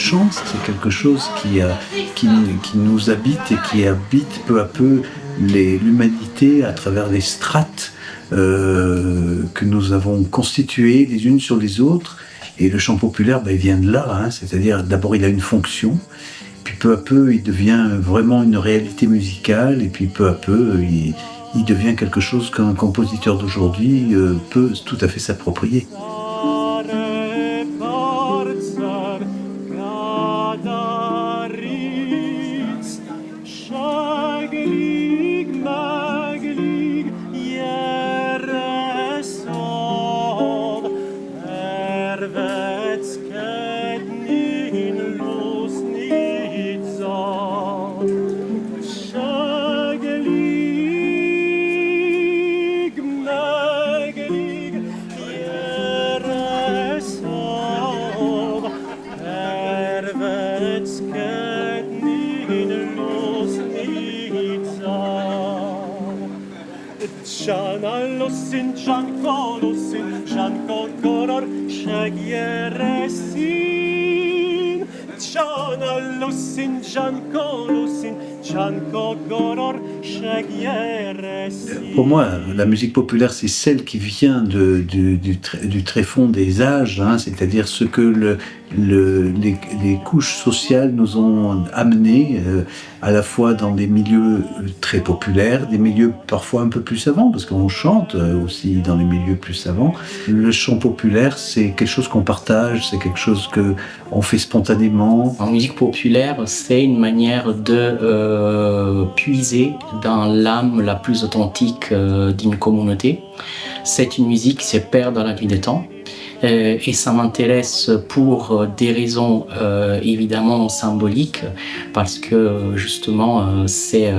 chant, c'est quelque chose qui nous habite et qui habite peu à peu l'humanité à travers les strates que nous avons constituées les unes sur les autres. Et le chant populaire, il vient de là, hein, c'est-à-dire d'abord il a une fonction, puis peu à peu il devient vraiment une réalité musicale, et puis peu à peu il devient quelque chose qu'un compositeur d'aujourd'hui peut tout à fait s'approprier. Pour moi, la musique populaire, c'est celle qui vient du tréfonds des âges, hein, c'est-à-dire ce que les couches sociales nous ont amené, à la fois dans des milieux très populaires, des milieux parfois un peu plus savants, parce qu'on chante aussi dans les milieux plus savants. Le chant populaire, c'est quelque chose qu'on partage, c'est quelque chose qu'on fait spontanément. En musique populaire, c'est une manière de puiser dans l'âme la plus authentique d'une communauté. C'est une musique qui se perd dans la nuit des temps. Et ça m'intéresse pour des raisons évidemment symboliques, parce que justement c'est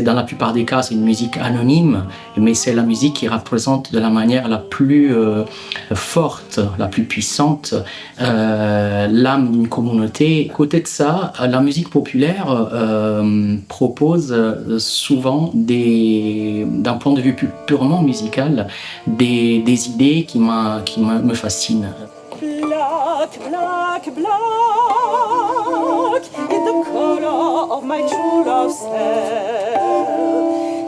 dans la plupart des cas c'est une musique anonyme, mais c'est la musique qui représente de la manière la plus forte, la plus puissante l'âme d'une communauté. À côté de ça, la musique populaire propose souvent d'un point de vue purement musical des idées qui me fascinent. Black, black, black, in the color of my true love's hair.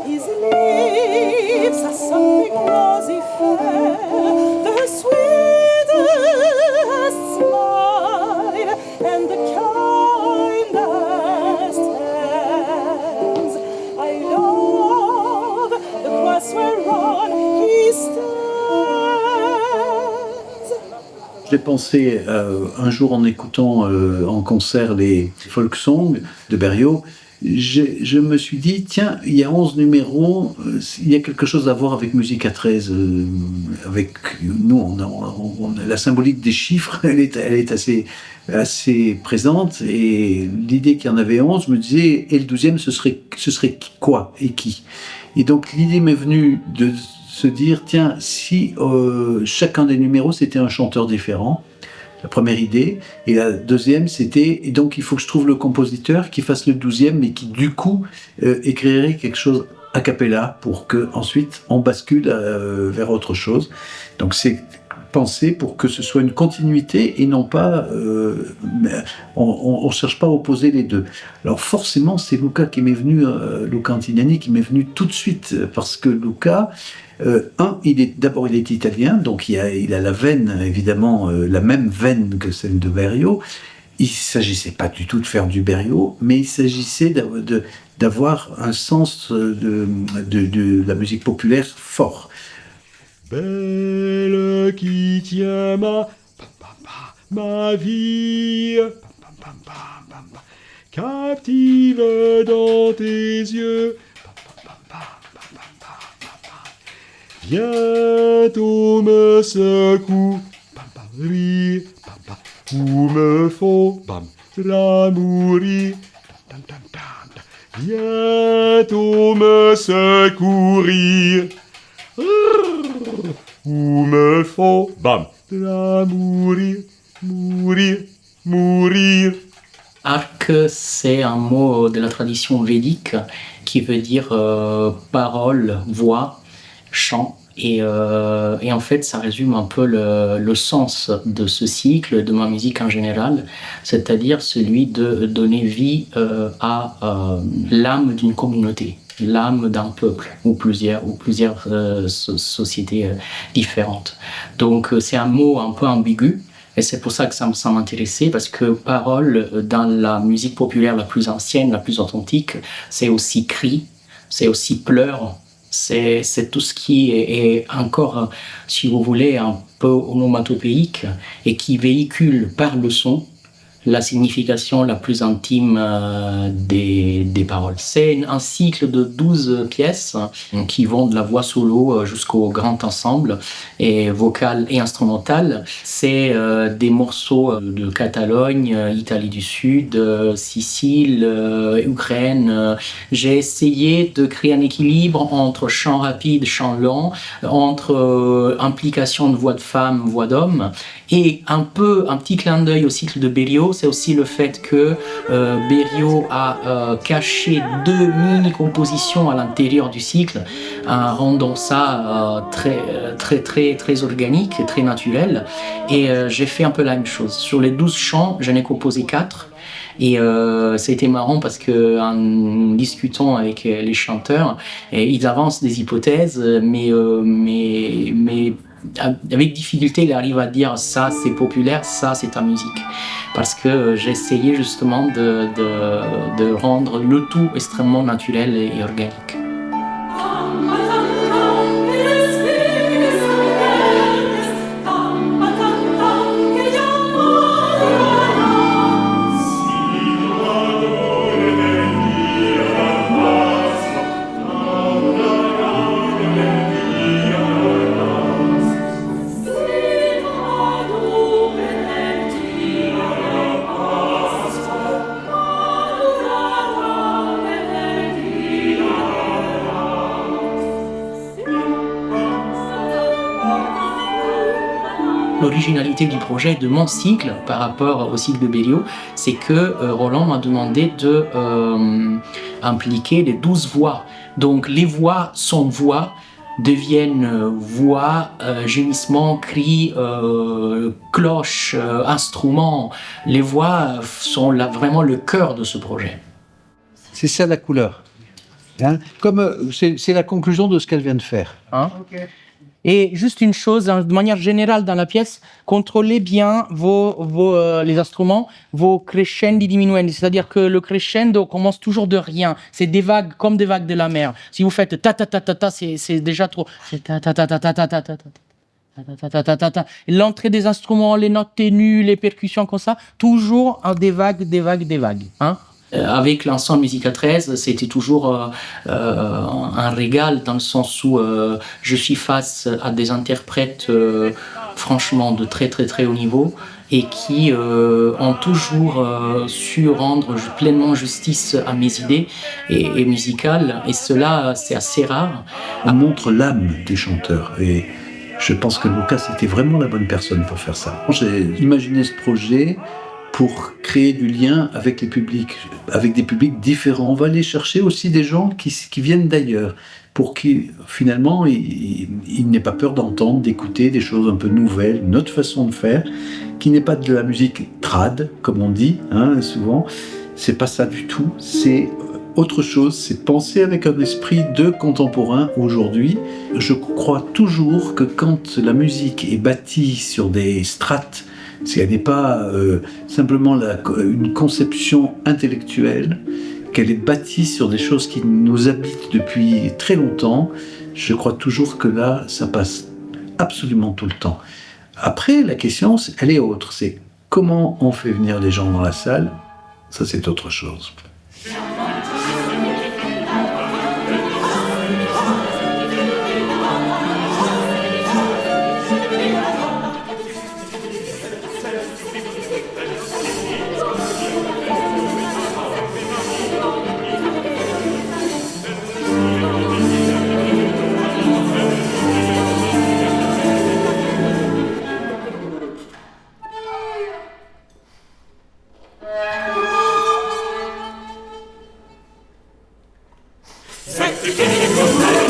His lips are something rosy fair, the sweetest smile and the kindest hands. I love the grass whereon he stands. J'ai pensé un jour en écoutant en concert les folk songs de Berriot, je me suis dit, tiens, il y a 11 numéros, il y a quelque chose à voir avec Musique à 13. Avec nous, la symbolique des chiffres, elle est assez présente, et l'idée qu'il y en avait 11 me disait, et le 12e, ce serait quoi et qui? Et donc l'idée m'est venue de se dire, tiens, si chacun des numéros c'était un chanteur différent, la première idée, et la deuxième c'était, et donc il faut que je trouve le compositeur qui fasse le 12e, mais qui du coup écrirait quelque chose a cappella pour que ensuite on bascule vers autre chose. Donc c'est pensé pour que ce soit une continuité et non pas on cherche pas à opposer les deux. Alors forcément c'est Luca Luca Antignani qui m'est venu tout de suite, parce que Luca il est italien, donc il a la veine, évidemment, la même veine que celle de Berriot. Il ne s'agissait pas du tout de faire du Berriot, mais il s'agissait d'avoir un sens de la musique populaire fort. Belle qui tient ma vie, captive dans tes yeux. Bientôt me secoue, ou me faut ramourir. Bientôt me secourir, ou me faut ramourir, mourir. Arc, c'est un mot de la tradition védique qui veut dire parole, voix. chants. Et en fait, ça résume un peu le sens de ce cycle, de ma musique en général, c'est-à-dire celui de donner vie à l'âme d'une communauté, l'âme d'un peuple ou plusieurs sociétés différentes. Donc c'est un mot un peu ambigu. Et c'est pour ça que ça m'intéressait, parce que parole, dans la musique populaire la plus ancienne, la plus authentique, c'est aussi cri, c'est aussi pleurs, c'est tout ce qui est encore, si vous voulez, un peu onomatopéique et qui véhicule par le son la signification la plus intime des paroles. C'est un cycle de 12 pièces qui vont de la voix solo jusqu'au grand ensemble, et vocal et instrumental. C'est des morceaux de Catalogne, Italie du Sud, Sicile, Ukraine. J'ai essayé de créer un équilibre entre chant rapide, chant lent, entre implication de voix de femme, voix d'homme, et un petit clin d'œil au cycle de Berio. C'est aussi le fait que Berio a caché 2 mini-compositions à l'intérieur du cycle, rendant ça très organique, très naturel. Et j'ai fait un peu la même chose. Sur les 12 chants, j'en ai composé 4. Et ça a été marrant parce que en discutant avec les chanteurs, ils avancent des hypothèses, mais avec difficulté, il arrive à dire ça c'est populaire, ça c'est ta musique. Parce que j'ai essayé justement de rendre le tout extrêmement naturel et organique. L'originalité du projet, de mon cycle par rapport au cycle de Berio, c'est que Roland m'a demandé de impliquer les 12 voix. Donc les voix sans voix deviennent voix, gémissements, cris, cloches, instruments. Les voix sont vraiment le cœur de ce projet. C'est ça la couleur. Hein? Comme c'est la conclusion de ce qu'elle vient de faire. Hein? Okay. Et juste une chose, de manière générale dans la pièce, contrôlez bien les instruments, vos crescendi diminuendi. C'est-à-dire que le crescendo commence toujours de rien. C'est des vagues, comme des vagues de la mer. Si vous faites ta ta ta ta ta, c'est déjà trop. C'est ta ta ta ta ta ta ta ta ta. L'entrée des instruments, les notes ténues, les percussions comme ça, toujours des vagues, des vagues, des vagues. Hein? Avec l'ensemble Musica 13, c'était toujours un régal, dans le sens où je suis face à des interprètes franchement de très très très haut niveau, et qui ont toujours su rendre pleinement justice à mes idées et musicales, et cela c'est assez rare. On montre l'âme des chanteurs, et je pense que Lucas était vraiment la bonne personne pour faire ça. J'ai imaginé ce projet pour créer du lien avec les publics, avec des publics différents. On va aller chercher aussi des gens qui viennent d'ailleurs, pour qui finalement il n'aient pas peur d'entendre, d'écouter des choses un peu nouvelles, une autre façon de faire, qui n'est pas de la musique trad, comme on dit, hein, souvent. C'est pas ça du tout, c'est autre chose, c'est penser avec un esprit de contemporain aujourd'hui. Je crois toujours que quand la musique est bâtie sur des strates, si elle n'est pas simplement une conception intellectuelle, qu'elle est bâtie sur des choses qui nous habitent depuis très longtemps, je crois toujours que là, ça passe absolument tout le temps. Après, la question, elle est autre. C'est comment on fait venir les gens dans la salle. Ça, c'est autre chose. Senti che